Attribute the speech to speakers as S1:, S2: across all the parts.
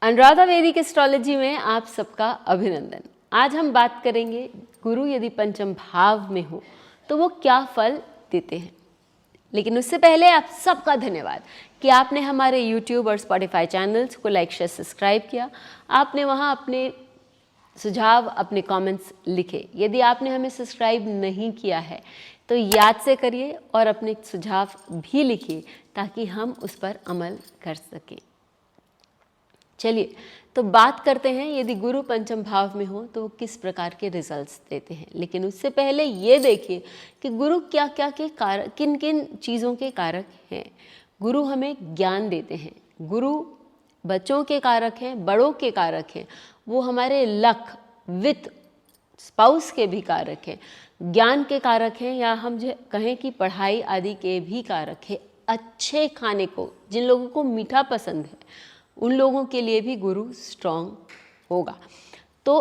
S1: अनुराधा वैदिक एस्ट्रोलॉजी में आप सबका अभिनंदन। आज हम बात करेंगे गुरु यदि पंचम भाव में हो तो वो क्या फल देते हैं। लेकिन उससे पहले आप सबका धन्यवाद कि आपने हमारे YouTube और Spotify चैनल्स को लाइक शेयर सब्सक्राइब किया। आपने वहाँ अपने सुझाव, अपने कमेंट्स लिखे। यदि आपने हमें सब्सक्राइब नहीं किया है तो याद से करिए और अपने सुझाव भी लिखिए ताकि हम उस पर अमल कर सकें। चलिए तो बात करते हैं यदि गुरु पंचम भाव में हो तो वो किस प्रकार के रिजल्ट्स देते हैं। लेकिन उससे पहले ये देखिए कि गुरु क्या क्या के कारक, किन किन चीज़ों के कारक हैं। गुरु हमें ज्ञान देते हैं, गुरु बच्चों के कारक हैं, बड़ों के कारक हैं, वो हमारे लक, वित्त, स्पाउस के भी कारक हैं, ज्ञान के कारक हैं, या हम जो कहें कि पढ़ाई आदि के भी कारक हैं। अच्छे खाने को, जिन लोगों को मीठा पसंद है उन लोगों के लिए भी गुरु स्ट्रॉन्ग होगा। तो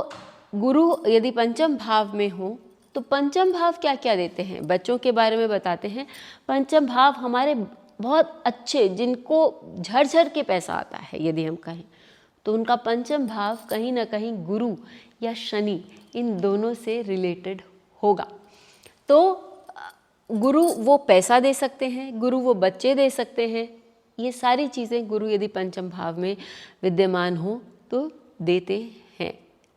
S1: गुरु यदि पंचम भाव में हो तो पंचम भाव क्या क्या देते हैं, बच्चों के बारे में बताते हैं। पंचम भाव हमारे बहुत अच्छे, जिनको झरझर के पैसा आता है यदि हम कहें तो उनका पंचम भाव कहीं ना कहीं गुरु या शनि, इन दोनों से रिलेटेड होगा। तो गुरु वो पैसा दे सकते हैं, गुरु वो बच्चे दे सकते हैं। ये सारी चीज़ें गुरु यदि पंचम भाव में विद्यमान हो तो देते हैं।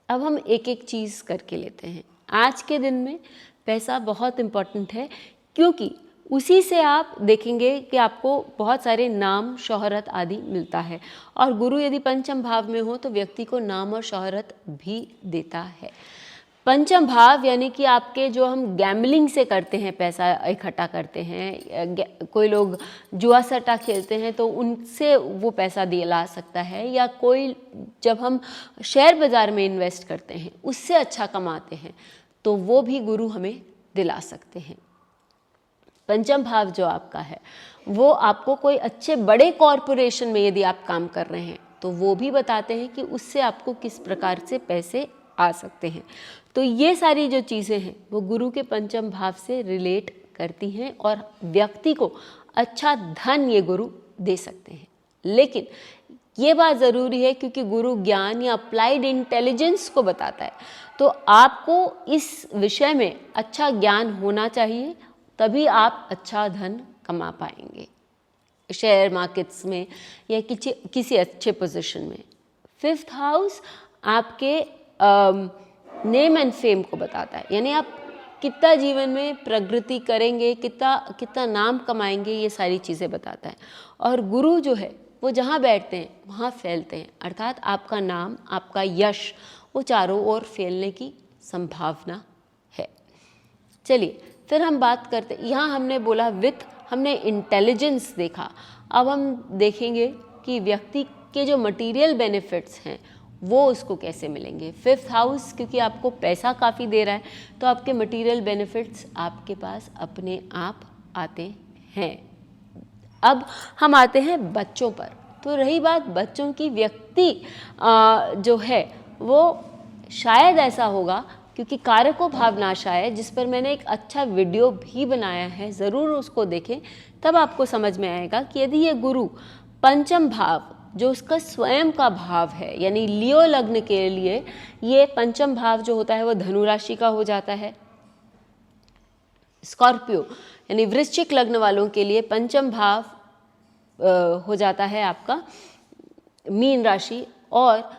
S1: अब हम एक एक चीज़ करके लेते हैं। आज के दिन में पैसा बहुत इम्पॉर्टेंट है, क्योंकि उसी से आप देखेंगे कि आपको बहुत सारे नाम, शोहरत आदि मिलता है। और गुरु यदि पंचम भाव में हो तो व्यक्ति को नाम और शोहरत भी देता है। पंचम भाव यानी कि आपके जो हम गैम्बलिंग से करते हैं, पैसा इकट्ठा करते हैं, कोई लोग जुआ सट्टा खेलते हैं तो उनसे वो पैसा दिला सकता है, या कोई जब हम शेयर बाज़ार में इन्वेस्ट करते हैं उससे अच्छा कमाते हैं तो वो भी गुरु हमें दिला सकते हैं। पंचम भाव जो आपका है वो आपको कोई अच्छे बड़े कॉरपोरेशन में यदि आप काम कर रहे हैं तो वो भी बताते हैं कि उससे आपको किस प्रकार से पैसे आ सकते हैं। तो ये सारी जो चीज़ें हैं वो गुरु के पंचम भाव से रिलेट करती हैं और व्यक्ति को अच्छा धन ये गुरु दे सकते हैं। लेकिन ये बात ज़रूरी है क्योंकि गुरु ज्ञान या अप्लाइड इंटेलिजेंस को बताता है, तो आपको इस विषय में अच्छा ज्ञान होना चाहिए, तभी आप अच्छा धन कमा पाएंगे शेयर मार्केट्स में या किसी अच्छे पोजीशन में। फिफ्थ हाउस आपके नेम एंड फेम को बताता है, यानी आप कितना जीवन में प्रगति करेंगे, कितना नाम कमाएंगे, ये सारी चीज़ें बताता है। और गुरु जो है वो जहाँ बैठते हैं वहाँ फैलते हैं, अर्थात आपका नाम, आपका यश वो चारों ओर फैलने की संभावना है। चलिए फिर हम बात करते, यहाँ हमने बोला वित्त, हमने इंटेलिजेंस देखा। अब हम देखेंगे कि व्यक्ति के जो मटीरियल बेनिफिट्स हैं वो उसको कैसे मिलेंगे। फिफ्थ हाउस क्योंकि आपको पैसा काफ़ी दे रहा है तो आपके मटेरियल बेनिफिट्स आपके पास अपने आप आते हैं। अब हम आते हैं बच्चों पर। तो रही बात बच्चों की, व्यक्ति जो है वो शायद ऐसा होगा क्योंकि कारको भावनाशा है, जिस पर मैंने एक अच्छा वीडियो भी बनाया है, ज़रूर उसको देखें, तब आपको समझ में आएगा कि यदि ये गुरु पंचम भाव जो उसका स्वयं का भाव है, यानी लियो लग्न के लिए ये पंचम भाव जो होता है वो धनु राशि का हो जाता है। स्कॉर्पियो यानी वृश्चिक लग्न वालों के लिए पंचम भाव हो जाता है आपका मीन राशि, और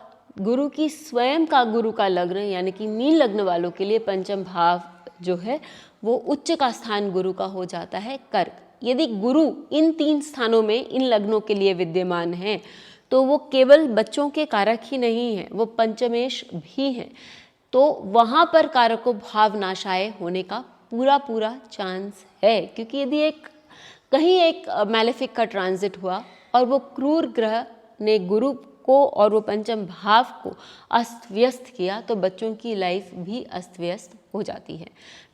S1: गुरु की स्वयं का, गुरु का लग्न यानी कि मीन लग्न वालों के लिए पंचम भाव जो है वो उच्च का स्थान गुरु का हो जाता है कर्क। यदि गुरु इन 3 स्थानों में, इन लग्नों के लिए विद्यमान हैं तो वो केवल बच्चों के कारक ही नहीं हैं, वो पंचमेश भी हैं। तो वहाँ पर कारको भावनाशाएँ होने का पूरा चांस है, क्योंकि यदि कहीं एक मैलेफिक का ट्रांजिट हुआ और वो क्रूर ग्रह ने गुरु को और वो पंचम भाव को अस्त व्यस्त किया तो बच्चों की लाइफ भी अस्त व्यस्त हो जाती है।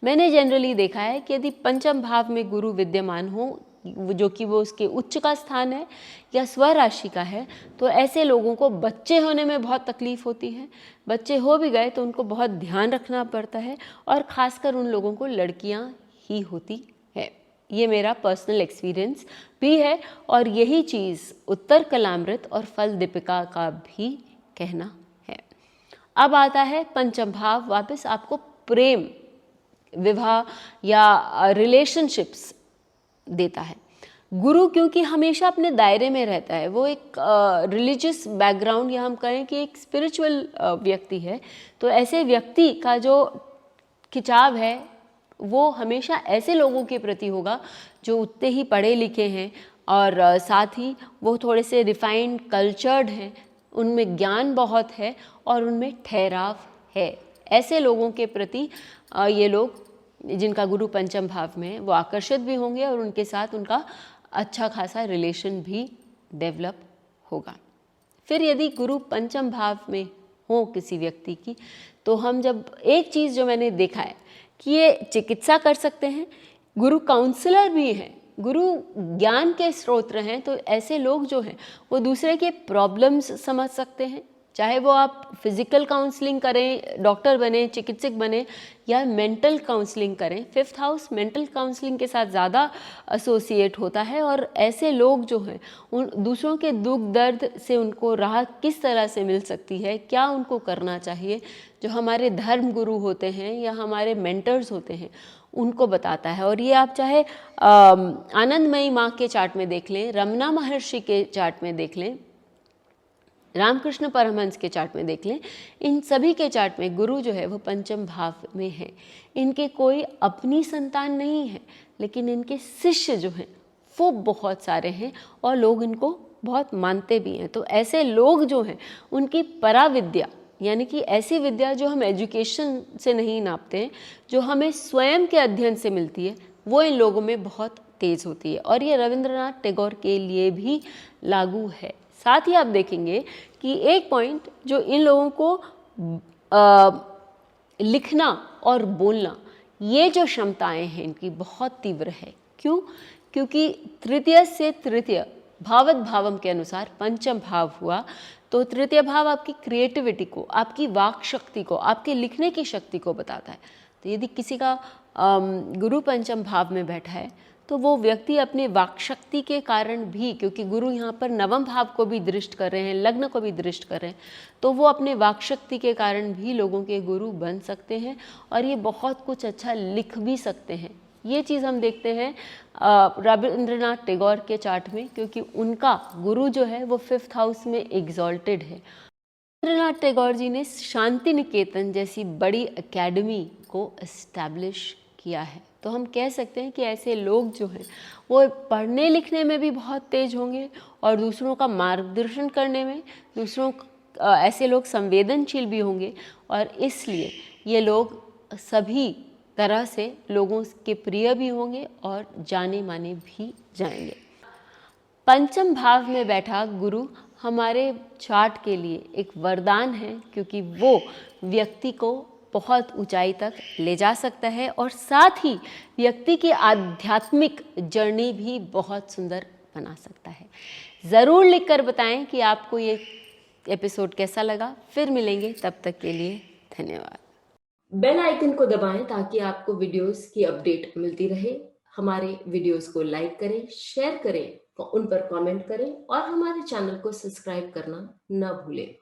S1: मैंने जनरली देखा है कि यदि पंचम भाव में गुरु विद्यमान हो, जो कि वो उसके उच्च का स्थान है या स्वराशि का है, तो ऐसे लोगों को बच्चे होने में बहुत तकलीफ होती है। बच्चे हो भी गए तो उनको बहुत ध्यान रखना पड़ता है, और ख़ासकर उन लोगों को लड़कियां ही होती है। ये मेरा पर्सनल एक्सपीरियंस भी है, और यही चीज़ उत्तर कलामृत और फल दीपिका का भी कहना है। अब आता है पंचम भाव, वापस आपको प्रेम, विवाह या रिलेशनशिप्स देता है। गुरु क्योंकि हमेशा अपने दायरे में रहता है, वो एक रिलीजियस बैकग्राउंड या हम कहें कि एक स्पिरिचुअल व्यक्ति है, तो ऐसे व्यक्ति का जो खिंचाव है वो हमेशा ऐसे लोगों के प्रति होगा जो उतने ही पढ़े लिखे हैं और साथ ही वो थोड़े से रिफाइंड कल्चर्ड हैं, उनमें ज्ञान बहुत है और उनमें ठहराव है। ऐसे लोगों के प्रति ये लोग जिनका गुरु पंचम भाव में है वो आकर्षित भी होंगे और उनके साथ उनका अच्छा खासा रिलेशन भी डेवलप होगा। फिर यदि गुरु पंचम भाव में हो किसी व्यक्ति की, तो हम जब एक चीज़ जो मैंने देखा है कि ये चिकित्सा कर सकते हैं, गुरु काउंसलर भी हैं, गुरु ज्ञान के स्रोत हैं, तो ऐसे लोग जो हैं वो दूसरे के प्रॉब्लम्स समझ सकते हैं, चाहे वो आप फिजिकल काउंसलिंग करें, डॉक्टर बने, चिकित्सक बने या मेंटल काउंसलिंग करें। फिफ्थ हाउस मेंटल काउंसलिंग के साथ ज़्यादा एसोसिएट होता है और ऐसे लोग जो हैं उन दूसरों के दुख दर्द से उनको राहत किस तरह से मिल सकती है, क्या उनको करना चाहिए, जो हमारे धर्म गुरु होते हैं या हमारे मेंटर्स होते हैं उनको बताता है। और ये आप चाहे आनंदमयी माँ के चार्ट में देख लें, रमना महर्षि के चार्ट में देख लें, रामकृष्ण परमहंस के चार्ट में देख लें, इन सभी के चार्ट में गुरु जो है वो पंचम भाव में है। इनके कोई अपनी संतान नहीं है, लेकिन इनके शिष्य जो हैं वो बहुत सारे हैं और लोग इनको बहुत मानते भी हैं। तो ऐसे लोग जो हैं उनकी पराविद्या, यानी कि ऐसी विद्या जो हम एजुकेशन से नहीं नापते हैं, जो हमें स्वयं के अध्ययन से मिलती है, वो इन लोगों में बहुत तेज़ होती है। और ये रविंद्रनाथ टैगोर के लिए भी लागू है। साथ ही आप देखेंगे कि एक पॉइंट जो इन लोगों को लिखना और बोलना, ये जो क्षमताएं हैं इनकी बहुत तीव्र है। क्यों? क्योंकि तृतीय से तृतीय भावत भावम के अनुसार पंचम भाव हुआ, तो तृतीय भाव आपकी क्रिएटिविटी को, आपकी वाक शक्ति को, आपके लिखने की शक्ति को बताता है। तो यदि किसी का गुरु पंचम भाव में बैठा है तो वो व्यक्ति अपने वाक शक्ति के कारण भी, क्योंकि गुरु यहाँ पर नवम भाव को भी दृष्ट कर रहे हैं, लग्न को भी दृष्ट कर रहे हैं, तो वो अपने वाक शक्ति के कारण भी लोगों के गुरु बन सकते हैं और ये बहुत कुछ अच्छा लिख भी सकते हैं। ये चीज़ हम देखते हैं रविंद्रनाथ टैगोर के चार्ट में, क्योंकि उनका गुरु जो है वो फिफ्थ हाउस में एग्जॉल्टेड है। रविंद्रनाथ टैगोर जी ने शांति निकेतन जैसी बड़ी एकेडमी को एस्टैब्लिश किया है। तो हम कह सकते हैं कि ऐसे लोग जो हैं वो पढ़ने लिखने में भी बहुत तेज होंगे और दूसरों का मार्गदर्शन करने में, ऐसे लोग संवेदनशील भी होंगे और इसलिए ये लोग सभी तरह से लोगों के प्रिय भी होंगे और जाने माने भी जाएंगे। पंचम भाव में बैठा गुरु हमारे चार्ट के लिए एक वरदान है, क्योंकि वो व्यक्ति को बहुत ऊंचाई तक ले जा सकता है और साथ ही व्यक्ति की आध्यात्मिक जर्नी भी बहुत सुंदर बना सकता है। ज़रूर लिखकर बताएं कि आपको ये एपिसोड कैसा लगा। फिर मिलेंगे, तब तक के लिए धन्यवाद। बेल आइकन को दबाएं ताकि आपको वीडियोस की अपडेट मिलती रहे। हमारे वीडियोस को लाइक करें, शेयर करें, उन पर कमेंट करें और हमारे चैनल को सब्सक्राइब करना न भूलें।